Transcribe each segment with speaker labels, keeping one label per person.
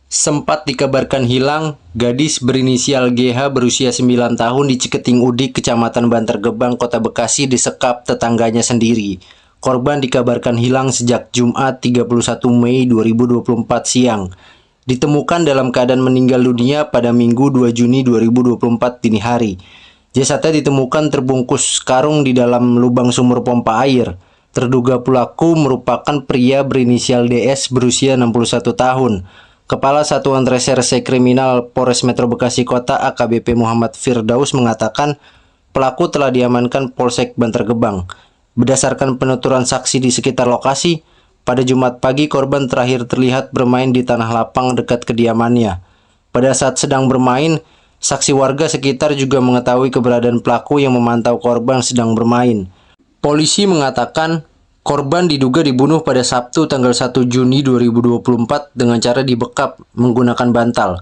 Speaker 1: Sempat dikabarkan hilang, gadis berinisial GH berusia 9 tahun di Ciketing Udik, Kecamatan Bantar Gebang, Kota Bekasi disekap tetangganya sendiri. Korban dikabarkan hilang sejak Jumat 31 Mei 2024 siang. Ditemukan dalam keadaan meninggal dunia pada Minggu 2 Juni 2024 dini hari. Jasadnya ditemukan terbungkus karung di dalam lubang sumur pompa air. Terduga pelaku merupakan pria berinisial DS berusia 61 tahun. Kepala Satuan Reserse Kriminal Polres Metro Bekasi Kota AKBP Muhammad Firdaus mengatakan pelaku telah diamankan Polsek Bantar Gebang. Berdasarkan penuturan saksi di sekitar lokasi, pada Jumat pagi korban terakhir terlihat bermain di tanah lapang dekat kediamannya. Pada saat sedang bermain, saksi warga sekitar juga mengetahui keberadaan pelaku yang memantau korban sedang bermain. Polisi mengatakan korban diduga dibunuh pada Sabtu tanggal 1 Juni 2024 dengan cara dibekap menggunakan bantal.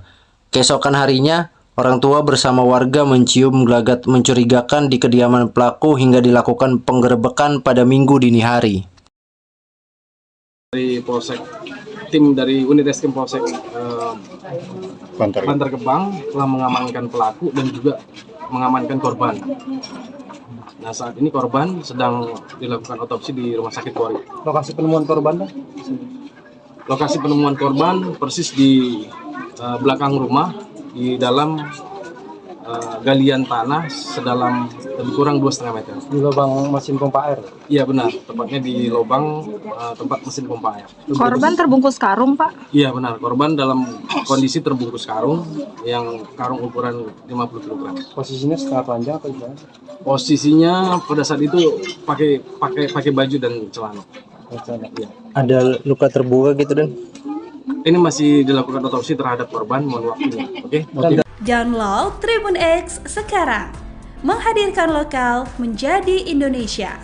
Speaker 1: Keesokan harinya, orang tua bersama warga mencium gelagat mencurigakan di kediaman pelaku hingga dilakukan penggerebekan pada Minggu dini hari.
Speaker 2: Dari Polsek, tim dari unit reskrim Polsek Bantar Gebang telah mengamankan pelaku dan juga mengamankan korban. Nah, saat ini korban sedang dilakukan otopsi di Rumah Sakit Polri.
Speaker 3: Lokasi penemuan korban?
Speaker 2: Lokasi penemuan korban persis di belakang rumah, di dalam galian tanah sedalam lebih kurang 2,5 meter.
Speaker 3: Di lubang mesin pompa air?
Speaker 2: Iya benar, tepatnya di lubang tempat mesin pompa air.
Speaker 4: Korban terbungkus karung, Pak?
Speaker 2: Iya benar, korban dalam kondisi terbungkus karung, yang karung ukuran 50 kg.
Speaker 3: Posisinya setengah panjang atau gimana?
Speaker 2: Posisinya pada saat itu pakai baju dan celana.
Speaker 3: Ya.
Speaker 1: Ada luka terbuka gitu dan?
Speaker 2: Ini masih dilakukan otopsi terhadap korban, mohon waktunya. Oke.
Speaker 5: Download Tribun X sekarang. Menghadirkan lokal menjadi Indonesia.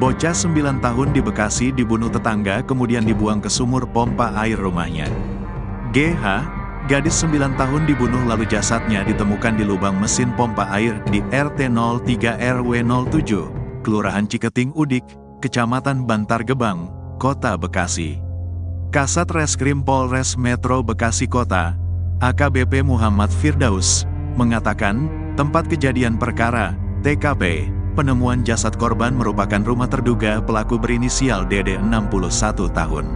Speaker 6: Bocah 9 tahun di Bekasi dibunuh tetangga kemudian dibuang ke sumur pompa air rumahnya. GH, gadis 9 tahun dibunuh lalu jasadnya ditemukan di lubang mesin pompa air di RT 03 RW 07, Kelurahan Ciketing Udik, Kecamatan Bantar Gebang, Kota Bekasi. Kasat Reskrim Polres Metro Bekasi Kota, AKBP Muhammad Firdaus, mengatakan tempat kejadian perkara, TKP, penemuan jasad korban merupakan rumah terduga pelaku berinisial DD 61 tahun.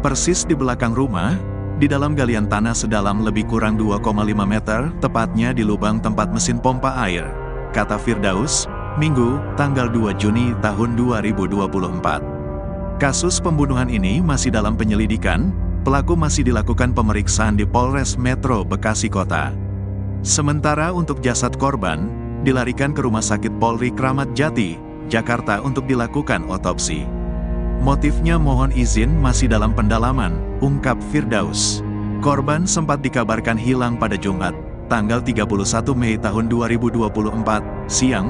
Speaker 6: Persis di belakang rumah, di dalam galian tanah sedalam lebih kurang 2,5 meter, tepatnya di lubang tempat mesin pompa air, kata Firdaus, Minggu, tanggal 2 Juni tahun 2024. Kasus pembunuhan ini masih dalam penyelidikan, pelaku masih dilakukan pemeriksaan di Polres Metro Bekasi Kota. Sementara untuk jasad korban, dilarikan ke Rumah Sakit Polri Kramat Jati, Jakarta untuk dilakukan otopsi. Motifnya mohon izin masih dalam pendalaman, ungkap Firdaus. Korban sempat dikabarkan hilang pada Jumat, tanggal 31 Mei tahun 2024, siang.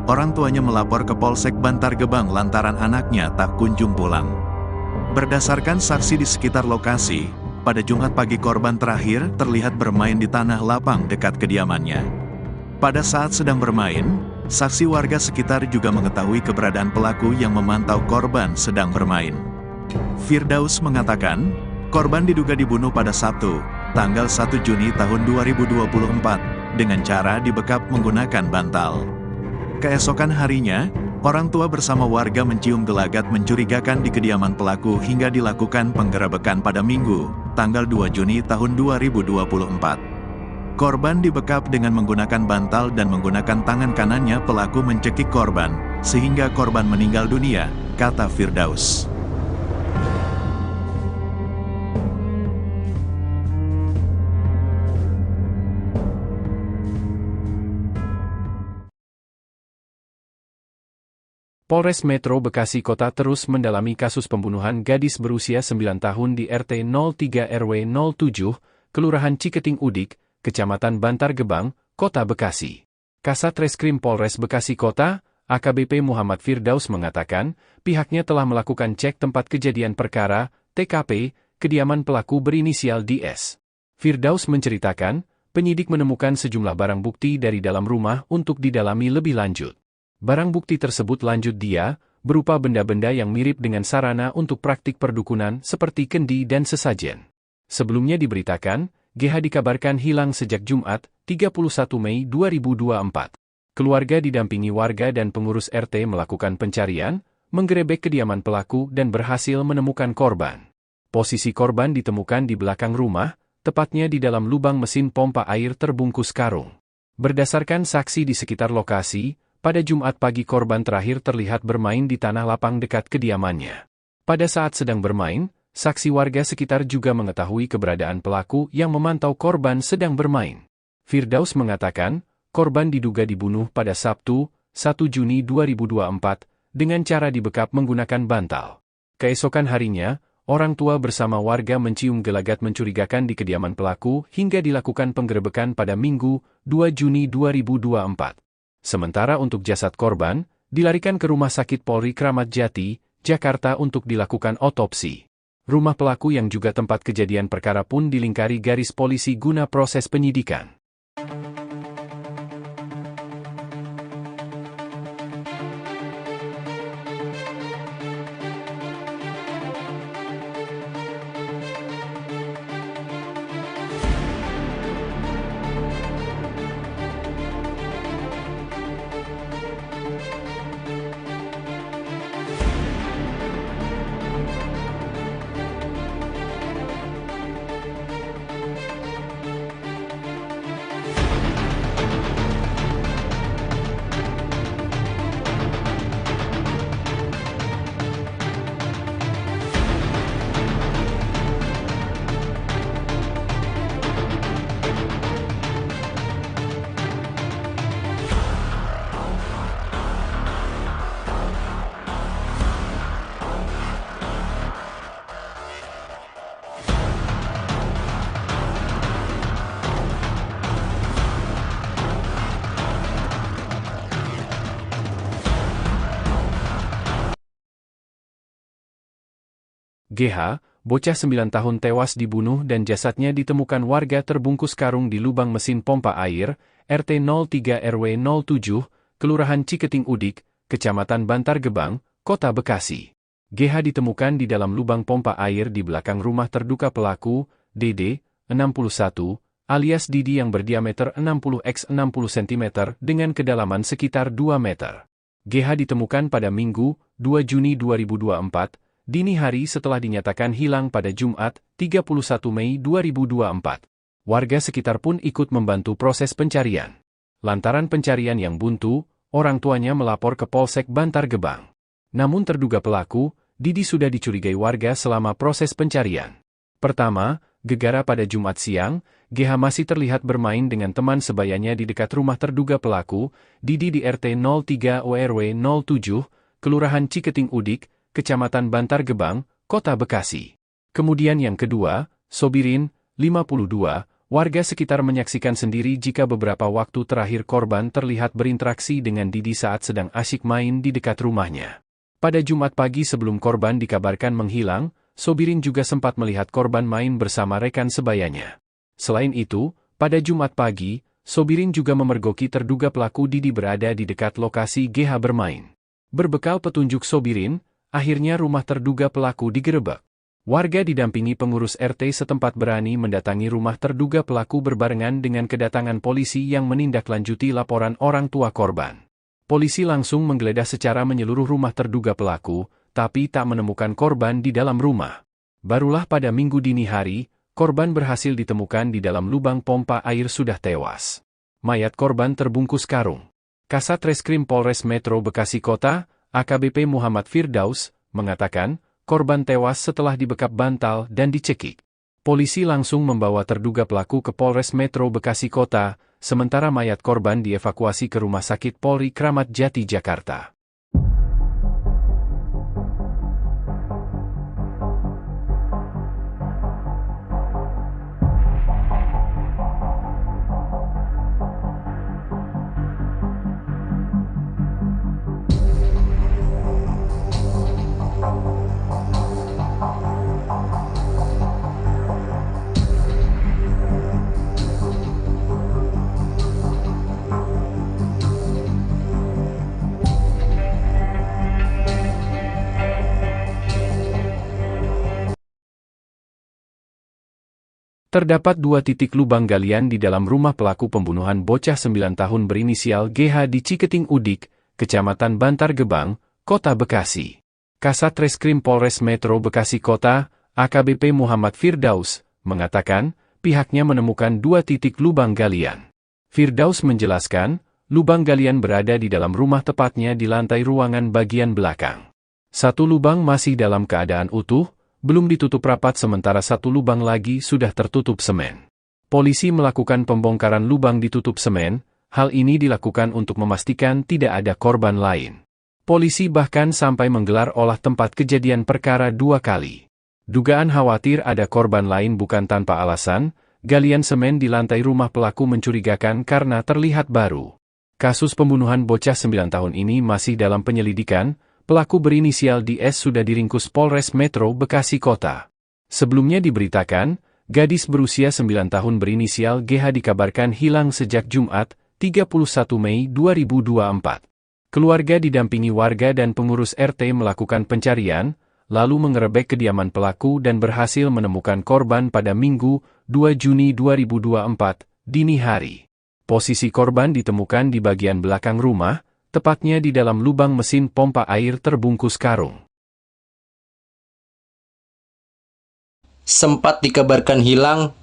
Speaker 6: Orang tuanya melapor ke Polsek Bantar Gebang lantaran anaknya tak kunjung pulang. Berdasarkan saksi di sekitar lokasi, pada Jumat pagi korban terakhir terlihat bermain di tanah lapang dekat kediamannya. Pada saat sedang bermain, saksi warga sekitar juga mengetahui keberadaan pelaku yang memantau korban sedang bermain. Firdaus mengatakan, korban diduga dibunuh pada Sabtu, tanggal 1 Juni tahun 2024, dengan cara dibekap menggunakan bantal. Keesokan harinya, orang tua bersama warga mencium gelagat mencurigakan di kediaman pelaku hingga dilakukan penggerebekan pada Minggu, tanggal 2 Juni tahun 2024. Korban dibekap dengan menggunakan bantal dan menggunakan tangan kanannya pelaku mencekik korban, sehingga korban meninggal dunia, kata Firdaus.
Speaker 7: Polres Metro Bekasi Kota terus mendalami kasus pembunuhan gadis berusia 9 tahun di RT 03 RW 07, Kelurahan Ciketing Udik, Kecamatan Bantar Gebang, Kota Bekasi. Kasat Reskrim Polres Bekasi Kota, AKBP Muhammad Firdaus mengatakan, pihaknya telah melakukan cek tempat kejadian perkara, TKP, kediaman pelaku berinisial DS. Firdaus menceritakan, penyidik menemukan sejumlah barang bukti dari dalam rumah untuk didalami lebih lanjut. Barang bukti tersebut lanjut dia, berupa benda-benda yang mirip dengan sarana untuk praktik perdukunan seperti kendi dan sesajen. Sebelumnya diberitakan, GH dikabarkan hilang sejak Jumat, 31 Mei 2024. Keluarga didampingi warga dan pengurus RT melakukan pencarian, menggerebek kediaman pelaku dan berhasil menemukan korban. Posisi korban ditemukan di belakang rumah, tepatnya di dalam lubang mesin pompa air terbungkus karung. Berdasarkan saksi di sekitar lokasi, pada Jumat pagi korban terakhir terlihat bermain di tanah lapang dekat kediamannya. Pada saat sedang bermain, saksi warga sekitar juga mengetahui keberadaan pelaku yang memantau korban sedang bermain. Firdaus mengatakan, korban diduga dibunuh pada Sabtu, 1 Juni 2024, dengan cara dibekap menggunakan bantal. Keesokan harinya, orang tua bersama warga mencium gelagat mencurigakan di kediaman pelaku hingga dilakukan penggerebekan pada Minggu, 2 Juni 2024. Sementara untuk jasad korban, dilarikan ke Rumah Sakit Polri Kramat Jati, Jakarta untuk dilakukan otopsi. Rumah pelaku yang juga tempat kejadian perkara pun dilingkari garis polisi guna proses penyidikan. GH, bocah 9 tahun tewas dibunuh dan jasadnya ditemukan warga terbungkus karung di lubang mesin pompa air, RT 03 RW 07, Kelurahan Ciketing Udik, Kecamatan Bantar Gebang, Kota Bekasi. GH ditemukan di dalam lubang pompa air di belakang rumah terduga pelaku, DD, 61, alias Didi yang berdiameter 60 x 60 cm dengan kedalaman sekitar 2 meter. GH ditemukan pada Minggu, 2 Juni 2024, dini hari setelah dinyatakan hilang pada Jumat, 31 Mei 2024. Warga sekitar pun ikut membantu proses pencarian. Lantaran pencarian yang buntu, orang tuanya melapor ke Polsek Bantar Gebang. Namun terduga pelaku, Didi sudah dicurigai warga selama proses pencarian. Pertama, gegara pada Jumat siang, GH masih terlihat bermain dengan teman sebayanya di dekat rumah terduga pelaku, Didi di RT 03 ORW 07, Kelurahan Ciketing Udik, Kecamatan Bantar Gebang, Kota Bekasi. Kemudian yang kedua, Sobirin, 52, warga sekitar menyaksikan sendiri jika beberapa waktu terakhir korban terlihat berinteraksi dengan Didi saat sedang asyik main di dekat rumahnya. Pada Jumat pagi sebelum korban dikabarkan menghilang, Sobirin juga sempat melihat korban main bersama rekan sebayanya. Selain itu, pada Jumat pagi, Sobirin juga memergoki terduga pelaku Didi berada di dekat lokasi GH bermain. Berbekal petunjuk Sobirin, akhirnya rumah terduga pelaku digerebek. Warga didampingi pengurus RT setempat berani mendatangi rumah terduga pelaku berbarengan dengan kedatangan polisi yang menindaklanjuti laporan orang tua korban. Polisi langsung menggeledah secara menyeluruh rumah terduga pelaku, tapi tak menemukan korban di dalam rumah. Barulah pada Minggu dini hari, korban berhasil ditemukan di dalam lubang pompa air sudah tewas. Mayat korban terbungkus karung. Kasat Reskrim Polres Metro Bekasi Kota, AKBP Muhammad Firdaus, mengatakan, korban tewas setelah dibekap bantal dan dicekik. Polisi langsung membawa terduga pelaku ke Polres Metro Bekasi Kota, sementara mayat korban dievakuasi ke Rumah Sakit Polri Kramat Jati, Jakarta. Terdapat 2 titik lubang galian di dalam rumah pelaku pembunuhan bocah 9 tahun berinisial GH di Ciketing Udik, Kecamatan Bantar Gebang, Kota Bekasi. Kasat Reskrim Polres Metro Bekasi Kota, AKBP Muhammad Firdaus, mengatakan pihaknya menemukan 2 titik lubang galian. Firdaus menjelaskan, lubang galian berada di dalam rumah, tepatnya di lantai ruangan bagian belakang. 1 lubang masih dalam keadaan utuh, belum ditutup rapat, sementara 1 lubang lagi sudah tertutup semen. Polisi melakukan pembongkaran lubang ditutup semen, hal ini dilakukan untuk memastikan tidak ada korban lain. Polisi bahkan sampai menggelar olah tempat kejadian perkara 2 kali. Dugaan khawatir ada korban lain bukan tanpa alasan, galian semen di lantai rumah pelaku mencurigakan karena terlihat baru. Kasus pembunuhan bocah 9 tahun ini masih dalam penyelidikan. Pelaku berinisial DS sudah diringkus Polres Metro Bekasi Kota. Sebelumnya diberitakan, gadis berusia 9 tahun berinisial GH dikabarkan hilang sejak Jumat, 31 Mei 2024. Keluarga didampingi warga dan pengurus RT melakukan pencarian, lalu mengerebek kediaman pelaku dan berhasil menemukan korban pada Minggu, 2 Juni 2024, dini hari. Posisi korban ditemukan di bagian belakang rumah, tepatnya di dalam lubang mesin pompa air terbungkus karung.
Speaker 1: Sempat dikabarkan hilang